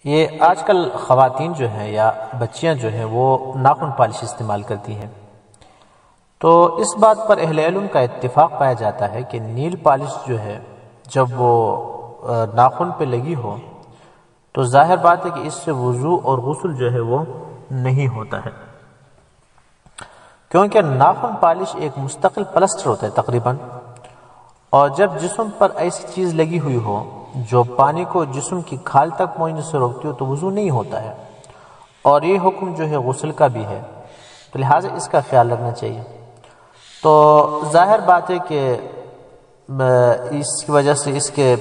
یہ آج کل خواتین جو ہیں یا بچیاں جو ہیں وہ ناخن پالش استعمال کرتی ہیں، تو اس بات پر اہل علم کا اتفاق پایا جاتا ہے کہ نیل پالش جو ہے جب وہ ناخن پہ لگی ہو تو ظاہر بات ہے کہ اس سے وضو اور غسل جو ہے وہ نہیں ہوتا ہے، کیونکہ ناخن پالش ایک مستقل پلسٹر ہوتا ہے تقریباً، اور جب جسم پر ایسی چیز لگی ہوئی ہو جو پانی کو جسم کی کھال تک پہنچنے سے روکتی ہو تو وضو نہیں ہوتا ہے، اور یہ حکم جو ہے غسل کا بھی ہے، تو لہٰذا اس کا خیال رکھنا چاہیے۔ تو ظاہر بات ہے کہ اس کی وجہ سے اس کے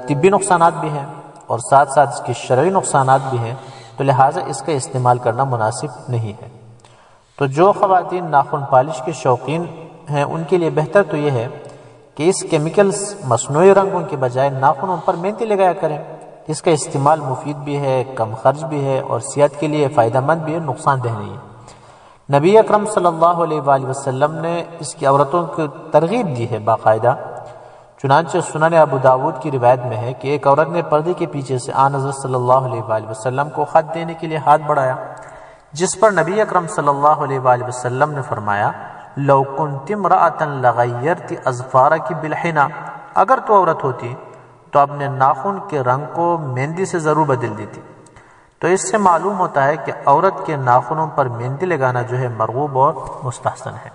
طبی نقصانات بھی ہیں اور ساتھ ساتھ اس کے شرعی نقصانات بھی ہیں، تو لہٰذا اس کا استعمال کرنا مناسب نہیں ہے۔ تو جو خواتین ناخن پالش کے شوقین ہیں ان کے لیے بہتر تو یہ ہے کہ اس کیمیکلز مصنوعی رنگوں کے بجائے ناخنوں پر مہندی لگایا کریں۔ اس کا استعمال مفید بھی ہے، کم خرچ بھی ہے، اور صحت کے لیے فائدہ مند بھی ہے، نقصان دہ نہیں ہے۔ نبی اکرم صلی اللہ علیہ وآلہ وسلم نے اس کی عورتوں کو ترغیب دی ہے باقاعدہ، چنانچہ سنن ابو داود کی روایت میں ہے کہ ایک عورت نے پردے کے پیچھے سے آن حضرت صلی اللہ علیہ وآلہ وسلم کو خط دینے کے لیے ہاتھ بڑھایا، جس پر نبی اکرم صلی اللہ علیہ وآلہ وسلم نے فرمایا لو کنت امرأۃ لغیرت اظفارک بالحناء، اگر تو عورت ہوتی تو اپنے ناخن کے رنگ کو مہندی سے ضرور بدل دیتی۔ تو اس سے معلوم ہوتا ہے کہ عورت کے ناخنوں پر مہندی لگانا جو ہے مرغوب اور مستحسن ہے۔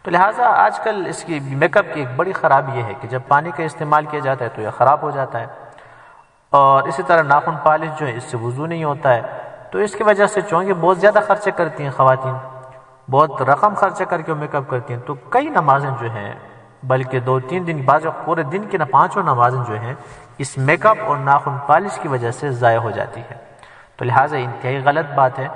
تو لہٰذا آج کل اس کی میک اپ کی ایک بڑی خرابی یہ ہے کہ جب پانی کا استعمال کیا جاتا ہے تو یہ خراب ہو جاتا ہے، اور اسی طرح ناخن پالش جو ہے اس سے وضو نہیں ہوتا ہے، تو اس کی وجہ سے چونکہ بہت زیادہ خرچہ کرتی ہیں خواتین، بہت رقم خرچہ کر کے میک اپ کرتی ہیں، تو کئی نمازیں جو ہیں بلکہ 2-3 دن بعد پورے دن کی 5 نمازیں جو ہیں اس میک اپ اور ناخن پالش کی وجہ سے ضائع ہو جاتی ہے۔ تو لہٰذا انتہائی غلط بات ہے،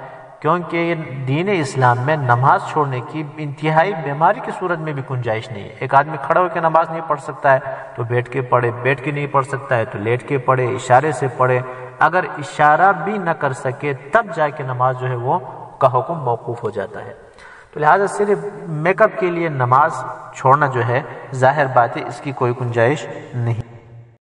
کیونکہ یہ دین اسلام میں نماز چھوڑنے کی انتہائی بیماری کی صورت میں بھی گنجائش نہیں ہے۔ ایک آدمی کھڑا ہو کے نماز نہیں پڑھ سکتا ہے تو بیٹھ کے پڑھے، بیٹھ کے نہیں پڑھ سکتا ہے تو لیٹ کے پڑھے، اشارے سے پڑھے، اگر اشارہ بھی نہ کر سکے تب جا کے نماز جو ہے وہ کا حکم موقوف ہو جاتا ہے۔ تو لہٰذا صرف میک اپ کے لیے نماز چھوڑنا جو ہے ظاہر بات ہے اس کی کوئی گنجائش نہیں۔